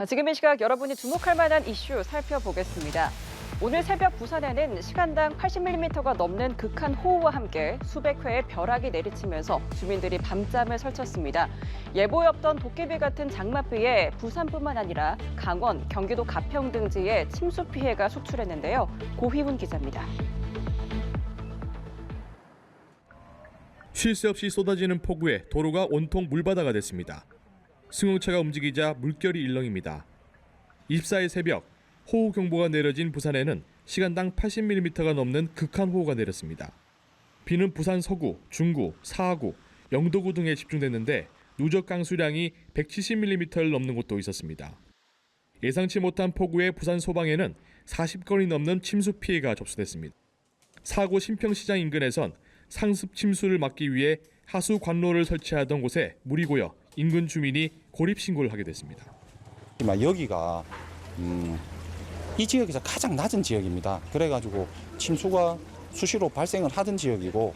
지금 이 시각 여러분이 주목할 만한 이슈 살펴보겠습니다. 오늘 새벽 부산에는 시간당 80mm가 넘는 극한 호우와 함께 수백 회의 벼락이 내리치면서 주민들이 밤잠을 설쳤습니다. 예보에 없던 도깨비 같은 장맛비에 부산뿐만 아니라 강원, 경기도 가평 등지에 침수 피해가 속출했는데요. 고희훈 기자입니다. 쉴 새 없이 쏟아지는 폭우에 도로가 온통 물바다가 됐습니다. 승용차가 움직이자 물결이 일렁입니다. 24일 새벽 호우 경보가 내려진 부산에는 시간당 80mm가 넘는 극한 호우가 내렸습니다. 비는 부산 서구, 중구, 사하구, 영도구 등에 집중됐는데 누적 강수량이 170mm를 넘는 곳도 있었습니다. 예상치 못한 폭우에 부산 소방에는 40건이 넘는 침수 피해가 접수됐습니다. 사고 신평시장 인근에선 상습 침수를 막기 위해 하수 관로를 설치하던 곳에 물이 고여 인근 주민이 고립 신고를 하게 됐습니다. 여기가 이 지역에서 가장 낮은 지역입니다. 그래가지고 침수가 수시로 발생을 하던 지역이고,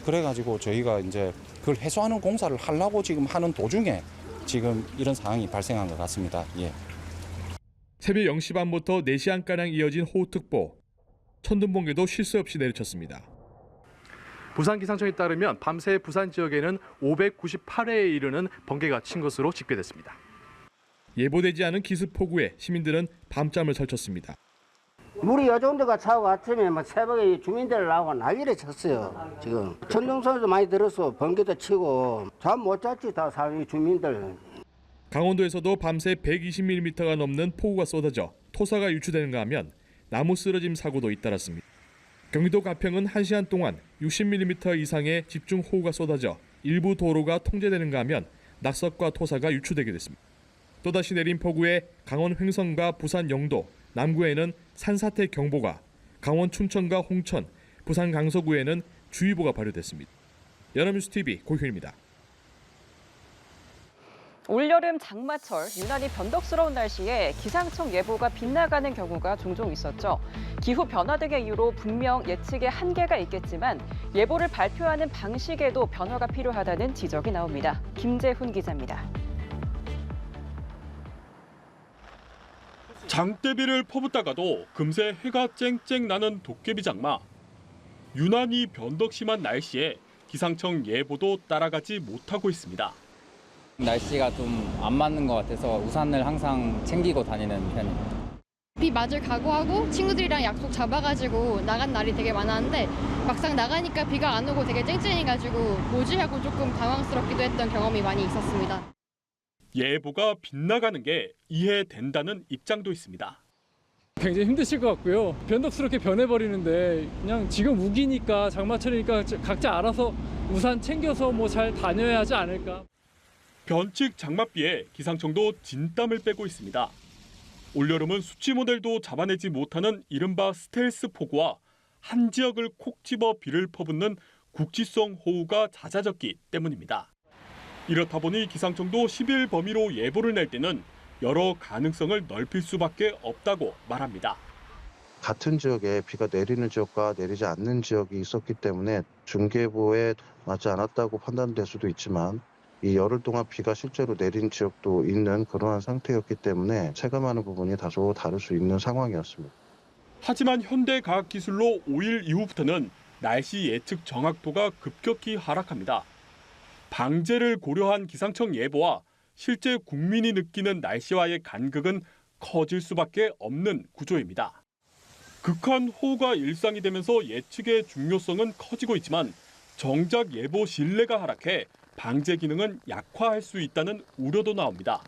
그래가지고 저희가 이제 그걸 해소하는 공사를 하려고 지금 하는 도중에 지금 이런 상황이 발생한 것 같습니다. 예. 새벽 0시 반부터 4시 안가량 이어진 호우특보. 천둥번개도 쉴 새 없이 내리쳤습니다. 부산기상청에 따르면 밤새 부산 지역에는 598회에 이르는 번개가 친 것으로 집계됐습니다. 예보되지 않은 기습폭우에 시민들은 밤잠을 설쳤습니다. 물이 요 정도가 차고 아침에 새벽에 주민들 나오고 난리를 쳤어요. 지금 천둥소리도 많이 들어서 번개도 치고 잠 못 잤지 다 사는 주민들. 강원도에서도 밤새 120mm가 넘는 폭우가 쏟아져 토사가 유출되는가 하면 나무 쓰러짐 사고도 잇따랐습니다. 경기도 가평은 1시간 동안 60mm 이상의 집중 호우가 쏟아져 일부 도로가 통제되는가 하면 낙석과 토사가 유출되게 됐습니다. 또다시 내린 폭우에 강원 횡성과 부산 영도, 남구에는 산사태 경보가, 강원 춘천과 홍천, 부산 강서구에는 주의보가 발효됐습니다. 연합뉴스TV 고효입니다. 올여름 장마철 유난히 변덕스러운 날씨에 기상청 예보가 빗나가는 경우가 종종 있었죠. 기후 변화 등의 이유로 분명 예측에 한계가 있겠지만 예보를 발표하는 방식에도 변화가 필요하다는 지적이 나옵니다. 김재훈 기자입니다. 장대비를 퍼붓다가도 금세 해가 쨍쨍 나는 도깨비 장마. 유난히 변덕 심한 날씨에 기상청 예보도 따라가지 못하고 있습니다. 날씨가 좀 안 맞는 것 같아서 우산을 항상 챙기고 다니는 편입니다. 비 맞을 각오하고 친구들이랑 약속 잡아가지고 나간 날이 되게 많았는데 막상 나가니까 비가 안 오고 되게 쨍쨍해가지고 뭐지 하고 조금 당황스럽기도 했던 경험이 많이 있었습니다. 예보가 빗나가는 게 이해된다는 입장도 있습니다. 굉장히 힘드실 것 같고요. 변덕스럽게 변해버리는데 그냥 지금 우기니까 장마철이니까 각자 알아서 우산 챙겨서 뭐 잘 다녀야 하지 않을까. 변칙 장맛비에 기상청도 진땀을 빼고 있습니다. 올여름은 수치 모델도 잡아내지 못하는 이른바 스텔스 폭우와 한 지역을 콕 집어 비를 퍼붓는 국지성 호우가 잦아졌기 때문입니다. 이렇다 보니 기상청도 10일 범위로 예보를 낼 때는 여러 가능성을 넓힐 수밖에 없다고 말합니다. 같은 지역에 비가 내리는 지역과 내리지 않는 지역이 있었기 때문에 중계보에 맞지 않았다고 판단될 수도 있지만 이 열흘 동안 비가 실제로 내린 지역도 있는 그러한 상태였기 때문에 체감하는 부분이 다소 다를 수 있는 상황이었습니다. 하지만 현대과학기술로 5일 이후부터는 날씨 예측 정확도가 급격히 하락합니다. 방제를 고려한 기상청 예보와 실제 국민이 느끼는 날씨와의 간극은 커질 수밖에 없는 구조입니다. 극한 호우가 일상이 되면서 예측의 중요성은 커지고 있지만 정작 예보 신뢰가 하락해 방제 기능은 약화할 수 있다는 우려도 나옵니다.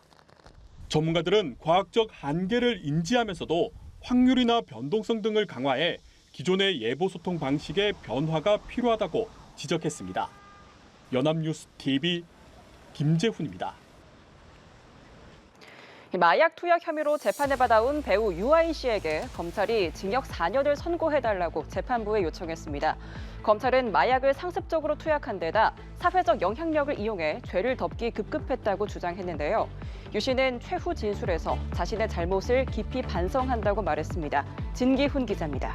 전문가들은 과학적 한계를 인지하면서도 확률이나 변동성 등을 강화해 기존의 예보 소통 방식의 변화가 필요하다고 지적했습니다. 연합뉴스TV 김재훈입니다. 마약 투약 혐의로 재판에 받아온 배우 유아인 씨에게 검찰이 징역 4년을 선고해달라고 재판부에 요청했습니다. 검찰은 마약을 상습적으로 투약한 데다 사회적 영향력을 이용해 죄를 덮기 급급했다고 주장했는데요. 유 씨는 최후 진술에서 자신의 잘못을 깊이 반성한다고 말했습니다. 진기훈 기자입니다.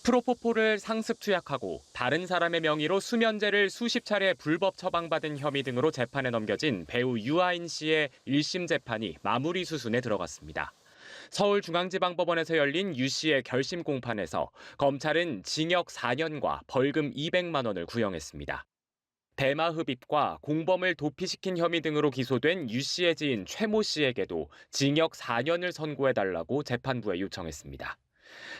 프로포폴을 상습 투약하고 다른 사람의 명의로 수면제를 수십 차례 불법 처방받은 혐의 등으로 재판에 넘겨진 배우 유아인 씨의 1심 재판이 마무리 수순에 들어갔습니다. 서울중앙지방법원에서 열린 유 씨의 결심 공판에서 검찰은 징역 4년과 벌금 200만 원을 구형했습니다. 대마 흡입과 공범을 도피시킨 혐의 등으로 기소된 유 씨의 지인 최모 씨에게도 징역 4년을 선고해달라고 재판부에 요청했습니다.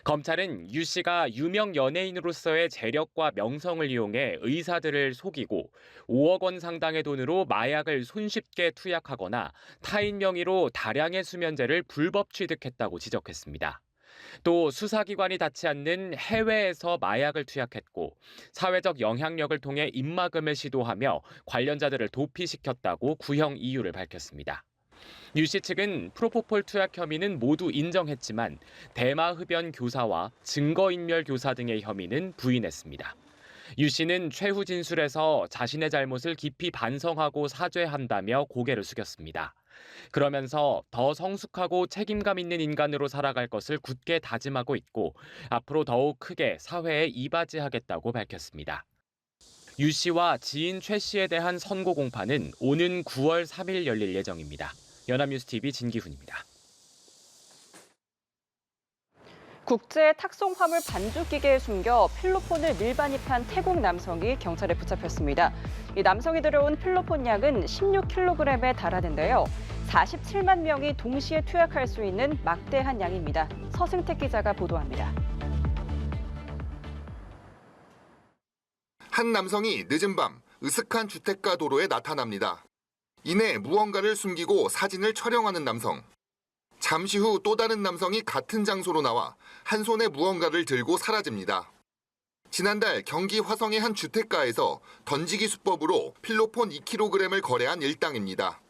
검찰은 유 씨가 유명 연예인으로서의 재력과 명성을 이용해 의사들을 속이고 5억 원 상당의 돈으로 마약을 손쉽게 투약하거나 타인 명의로 다량의 수면제를 불법 취득했다고 지적했습니다. 또 수사기관이 닿지 않는 해외에서 마약을 투약했고 사회적 영향력을 통해 입막음을 시도하며 관련자들을 도피시켰다고 구형 이유를 밝혔습니다. 유 씨 측은 프로포폴 투약 혐의는 모두 인정했지만 대마 흡연 교사와 증거인멸 교사 등의 혐의는 부인했습니다. 유 씨는 최후 진술에서 자신의 잘못을 깊이 반성하고 사죄한다며 고개를 숙였습니다. 그러면서 더 성숙하고 책임감 있는 인간으로 살아갈 것을 굳게 다짐하고 있고 앞으로 더욱 크게 사회에 이바지하겠다고 밝혔습니다. 유 씨와 지인 최 씨에 대한 선고 공판은 오는 9월 3일 열릴 예정입니다. 연합뉴스TV 진기훈입니다. 국제 탁송 화물 반죽 기계에 숨겨 필로폰을 밀반입한 태국 남성이 경찰에 붙잡혔습니다. 이 남성이 들여온 필로폰 양은 16kg에 달하는데요. 47만 명이 동시에 투약할 수 있는 막대한 양입니다. 서승택 기자가 보도합니다. 한 남성이 늦은 밤 으슥한 주택가 도로에 나타납니다. 이내 무언가를 숨기고 사진을 촬영하는 남성. 잠시 후 또 다른 남성이 같은 장소로 나와 한 손에 무언가를 들고 사라집니다. 지난달 경기 화성의 한 주택가에서 던지기 수법으로 필로폰 2kg을 거래한 일당입니다.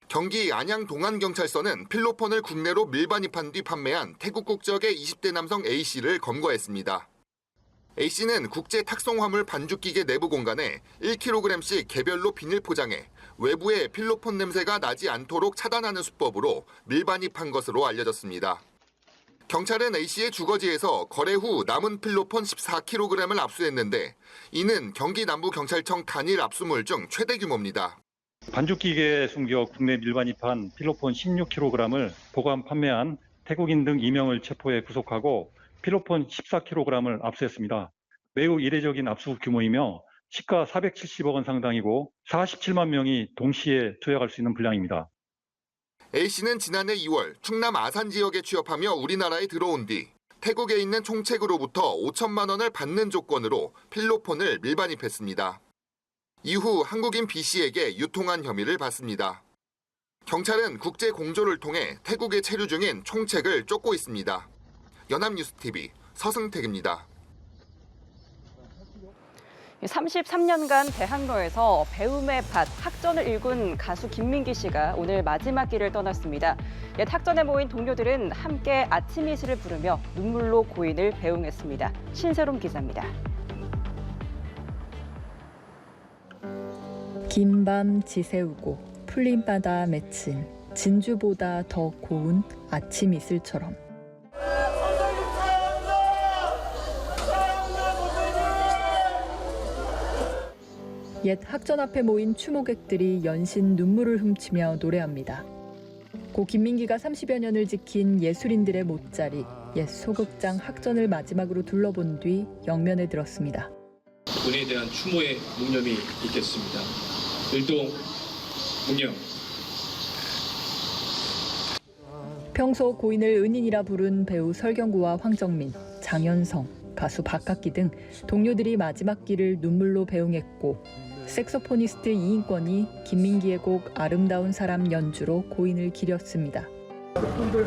경기 안양 동안경찰서는 필로폰을 국내로 밀반입한 뒤 판매한 태국 국적의 20대 남성 A씨를 검거했습니다. A씨는 국제 탁송화물 반죽기계 내부 공간에 1kg씩 개별로 비닐 포장해 외부에 필로폰 냄새가 나지 않도록 차단하는 수법으로 밀반입한 것으로 알려졌습니다. 경찰은 A씨의 주거지에서 거래 후 남은 필로폰 14kg을 압수했는데 이는 경기 남부경찰청 단일 압수물 중 최대 규모입니다. 반죽기계에 숨겨 국내 밀반입한 필로폰 16kg을 보관 판매한 태국인 등 2명을 체포해 구속하고 필로폰 14kg을 압수했습니다. 매우 이례적인 압수 규모이며 시가 470억 원 상당이고 47만 명이 동시에 투약할 수 있는 분량입니다. A씨는 지난해 2월 충남 아산 지역에 취업하며 우리나라에 들어온 뒤 태국에 있는 총책으로부터 5천만 원을 받는 조건으로 필로폰을 밀반입했습니다. 이후 한국인 B씨에게 유통한 혐의를 받습니다. 경찰은 국제 공조를 통해 태국에 체류 중인 총책을 쫓고 있습니다. 연합뉴스TV 서승택입니다. 33년간 대학로에서 배움의 밭, 학전을 일군 가수 김민기 씨가 오늘 마지막 길을 떠났습니다. 옛 학전에 모인 동료들은 함께 아침 이슬을 부르며 눈물로 고인을 배웅했습니다. 신세롬 기자입니다. 긴 밤 지새우고 풀린 바다 맺힌 진주보다 더 고운 아침 이슬처럼 옛 학전 앞에 모인 추모객들이 연신 눈물을 훔치며 노래합니다. 고 김민기가 30여 년을 지킨 예술인들의 못자리, 옛 소극장 학전을 마지막으로 둘러본 뒤 영면에 들었습니다. 본인에 대한 추모의 묵념이 있겠습니다. 일동 묵념. 평소 고인을 은인이라 부른 배우 설경구와 황정민, 장현성, 가수 박학기 등 동료들이 마지막 길을 눈물로 배웅했고 색소포니스트 이인권이 김민기의 곡 아름다운 사람 연주로 고인을 기렸습니다. 분들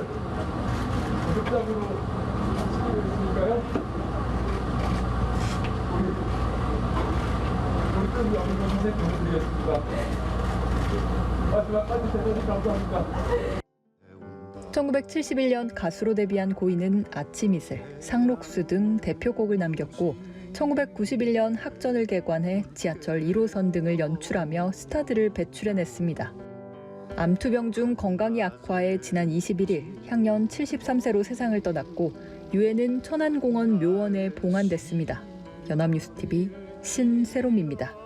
적극적으로 하시겠습니까요? 우리 큰 영웅 선생 보내드리겠습니다. 마지막까지 대단히 감사합니다. 1971년 가수로 데뷔한 고인은 아침 이슬, 상록수 등 대표곡을 남겼고 1991년 학전을 개관해 지하철 1호선 등을 연출하며 스타들을 배출해냈습니다. 암투병 중 건강이 악화해 지난 21일 향년 73세로 세상을 떠났고 유해는 천안공원 묘원에 봉안됐습니다. 연합뉴스TV 신세롬입니다.